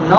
9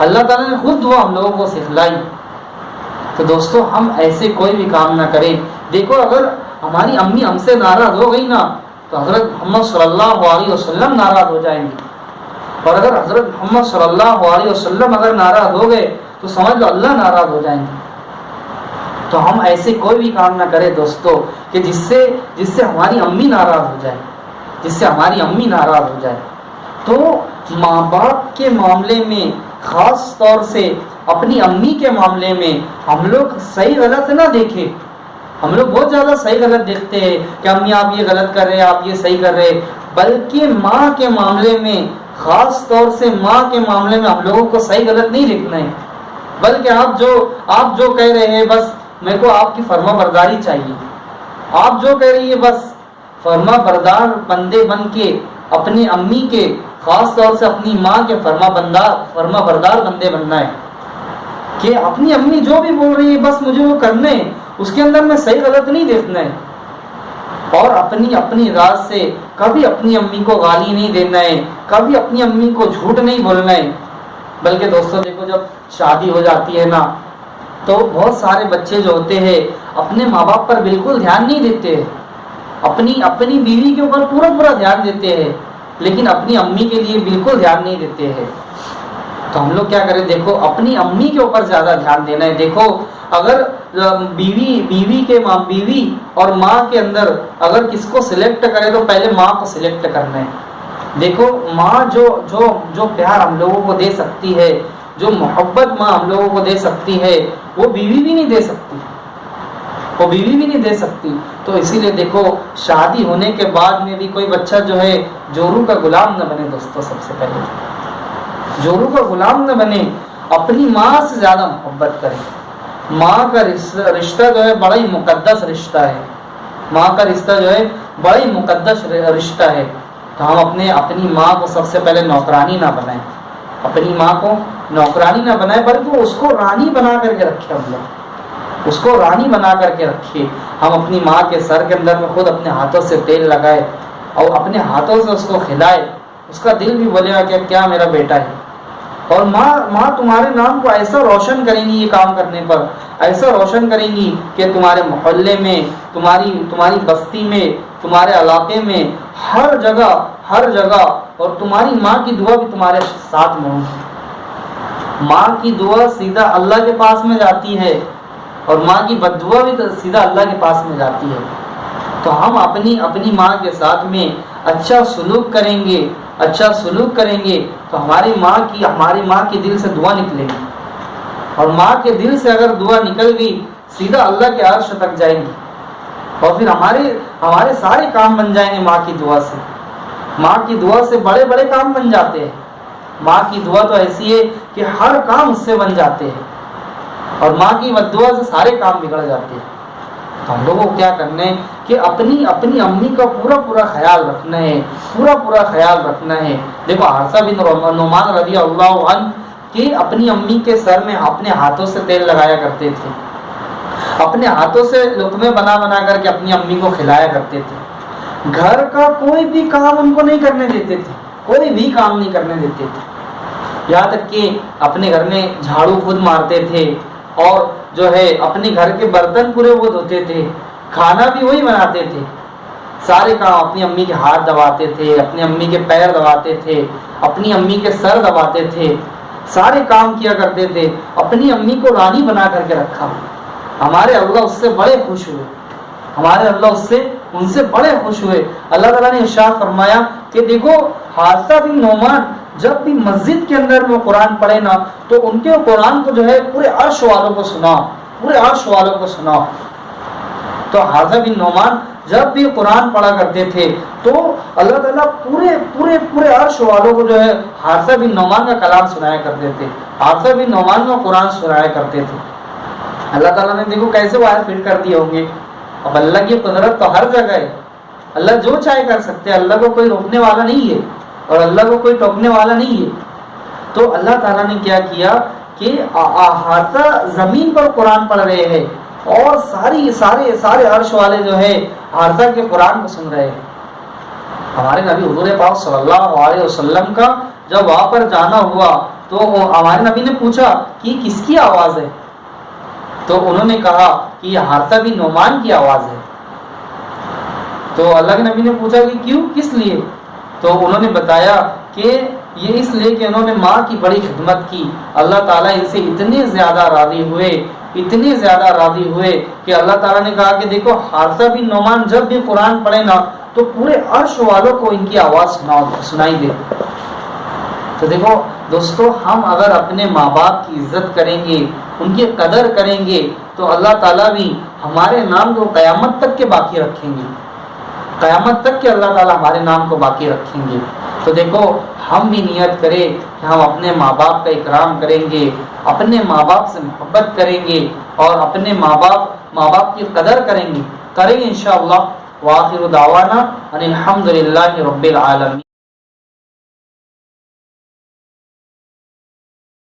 اللہ تعالیٰ نے خود دعا ہم لوگوں کو سکھلائی. تو دوستو ہم ایسے کوئی بھی کام نہ کریں. دیکھو اگر ہماری امی ہم سے ناراض ہو گئی نا تو حضرت محمد صلی اللہ علیہ وسلم ناراض ہو جائیں گے. اور اگر حضرت محمد صلی اللہ علیہ وسلم اگر ناراض ہو گئے تو سمجھ لو اللہ ناراض ہو جائیں گے. تو ہم ایسے کوئی بھی کام نہ کریں دوستو کہ جس سے ہماری امی ناراض ہو جائے، جس سے ہماری امی ناراض ہو جائے. تو ماں باپ کے معاملے میں خاص طور سے اپنی امی کے معاملے میں ہم لوگ صحیح غلط نہ دیکھیں. ہم لوگ بہت زیادہ صحیح غلط دیکھتے ہیں کہ امی آپ یہ غلط کر رہے ہیں، آپ یہ صحیح کر رہے ہیں. بلکہ ماں کے معاملے میں، خاص طور سے ماں کے معاملے میں ہم لوگوں کو صحیح غلط نہیں دیکھنا ہے. بلکہ آپ جو کہہ رہے ہیں بس میرے کو آپ کی فرما برداری چاہیے. آپ جو کہہ رہی ہے بس فرما بردار بندے بن کے اپنی امی کے، خاص طور سے اپنی ماں کے فرما بردار بندے بننا ہے. کہ اپنی امی جو بھی بول رہی ہے بس مجھے وہ کرنا ہے، اس کے اندر میں صحیح غلط نہیں دیکھنا ہے. اور اپنی رات سے کبھی اپنی امی کو گالی نہیں دینا ہے، کبھی اپنی امی کو جھوٹ نہیں بولنا ہے. بلکہ دوستوں دیکھو جب شادی ہو جاتی ہے نا تو بہت سارے بچے جو ہوتے ہیں اپنے ماں باپ پر بالکل دھیان نہیں دیتے ہیں. اپنی بیوی کے اوپر پورا دھیان دیتے ہیں لیکن اپنی امی کے لیے بالکل دھیان نہیں دیتے ہیں. تو ہم لوگ کیا کریں؟ دیکھو اپنی امی کے اوپر زیادہ دھیان دینا ہے. دیکھو اگر بیوی اور ماں کے اندر اگر کس کو سلیکٹ کرے تو پہلے ماں کو سلیکٹ کرنا ہے. دیکھو ماں جو پیار ہم لوگوں کو دے سکتی ہے، جو محبت ماں ہم لوگوں کو دے سکتی ہے، وہ بیوی بھی نہیں دے سکتی. تو اسی لیے دیکھو شادی ہونے کے بعد میں بھی کوئی بچہ جو ہے جورو کا غلام نہ بنے. دوستو سب سے پہلے جورو کا غلام نہ بنے، اپنی ماں سے زیادہ محبت کرے. ماں کا رشتہ جو ہے بڑا ہی مقدس رشتہ ہے. ماں کا رشتہ جو ہے بڑا ہی مقدس رشتہ ہے. تو ہم اپنی ماں کو سب سے پہلے نوکرانی نہ بنائیں. اپنی ماں کو نوکرانی نہ بنائیں بلکہ اس کو رانی بنا کر کے رکھیں. ہم لوگ اس کو رانی بنا کر کے رکھیں. ہم اپنی ماں کے سر کے اندر میں خود اپنے ہاتھوں سے تیل لگائے اور اپنے ہاتھوں سے اس کو کھلائے. اس کا دل بھی بولے گا کہ کیا میرا بیٹا ہے. اور ماں تمہارے نام کو ایسا روشن کریں گی، یہ کام کرنے پر ایسا روشن کریں گی کہ تمہارے محلے میں، تمہاری بستی میں، تمہارے علاقے میں، ہر جگہ اور تمہاری ماں کی دعا بھی تمہارے ساتھ میں ہوگی. ماں کی دعا سیدھا اللہ کے پاس میں جاتی ہے اور ماں کی بد دعا بھی سیدھا اللہ کے پاس میں جاتی ہے. تو ہم اپنی ماں کے ساتھ میں اچھا سلوک کریں گے تو ہماری ماں کی دل سے دعا نکلے گی. اور ماں کے دل سے اگر دعا نکل گئی سیدھا اللہ کے عرش تک جائیں گی. اور پھر ہمارے سارے کام بن جائیں گے ماں کی دعا سے. ماں کی دعا سے بڑے بڑے کام بن جاتے ہیں. ماں کی دعا تو ایسی ہے کہ ہر کام اس سے بن جاتے ہیں اور ماں کی بد دعا سے سارے کام بگڑ جاتے ہیں. تو ہم لوگوں کو کیا کرنا ہے کہ اپنی امی کا پورا خیال رکھنا ہے. پورا خیال رکھنا ہے. دیکھو حارثہ بن نعمان رضی اللہ عنہ کہ اپنی امی کے سر میں اپنے ہاتھوں سے تیل لگایا کرتے تھے. اپنے ہاتھوں سے لقمے بنا کر کے اپنی امی کو کھلایا کرتے تھے. گھر کا کوئی بھی کام ان کو نہیں کرنے دیتے تھے. کوئی بھی کام نہیں کرنے دیتے تھے. یہاں تک کہ اپنے گھر میں جھاڑو خود مارتے تھے اور جو ہے اپنے گھر کے برتن پورے وہ دھوتے تھے. کھانا بھی وہی بناتے تھے. سارے کام اپنی امی کے ہاتھ دباتے تھے، اپنی امی کے پیر دباتے تھے، اپنی امی کے سر دباتے تھے. سارے کام کیا کرتے تھے. اپنی امی کو رانی بنا کر کے رکھا. ہمارے اللہ اس سے بڑے خوش ہوئے. ان سے بڑے خوش ہوئے. اللہ تعالیٰ نے ارشاد فرمایا کہ دیکھو حارثہ بن نعمان جب بھی مسجد کے اندر میں قرآن پڑھے نا تو ان کے قرآن کو جو ہے پورے عرش والوں کو سناؤ. تو حارثہ بن نعمان جب بھی قرآن پڑھا کرتے تھے تو اللہ تعالیٰ پورے عرش والوں کو جو ہے حارثہ بن نعمان کا کلام سنایا کرتے تھے. حارثہ بن نعمان کا قرآن سنایا کرتے تھے. اللہ تعالیٰ نے دیکھو کیسے وہ آیت فٹ کر دیے ہوں گے. اب اللہ کی قدرت تو ہر جگہ ہے. اللہ جو چاہے کر سکتے ہیں. اللہ کو کوئی روکنے والا نہیں ہے اور اللہ کو کوئی ٹوکنے والا نہیں ہے. تو اللہ تعالیٰ نے کیا کیا کہ حارثہ زمین پر قرآن پڑھ رہے ہیں اور سارے عرش والے جو ہے حارثہ کے قرآن کو سن رہے ہیں. ہمارے نبی حضور پاک صلی اللہ علیہ وسلم کا جب وہاں پر جانا ہوا تو ہمارے نبی نے پوچھا کہ کس کی آواز ہے؟ تو انہوں نے کہا کہ یہ حارثہ بن نعمان کی آواز ہے۔ تو اللہ کے نبی نے پوچھا کہ کیوں، کس لیے؟ تو انہوں نے بتایا کہ یہ اس لیے کہ انہوں نے ماں کی بڑی خدمت کی، اللہ تعالیٰ ان سے اتنے زیادہ راضی ہوئے، اتنے زیادہ راضی ہوئے کہ اللہ تعالیٰ نے کہا کہ دیکھو حارثہ بن نعمان جب بھی قرآن پڑھے نا تو پورے عرش والوں کو ان کی آواز سنائی دے۔ تو دیکھو دوستو، ہم اگر اپنے ماں باپ کی عزت کریں گے، ان کی قدر کریں گے، تو اللہ تعالیٰ بھی ہمارے نام کو قیامت تک کے باقی رکھیں گے، قیامت تک کے اللہ تعالیٰ ہمارے نام کو باقی رکھیں گے۔ تو دیکھو ہم بھی نیت کریں کہ ہم اپنے ماں باپ کا اکرام کریں گے، اپنے ماں باپ سے محبت کریں گے، اور اپنے ماں باپ کی قدر کریں گے انشاءاللہ۔ وآخر دعوانا ان الحمد للہ رب العالمین۔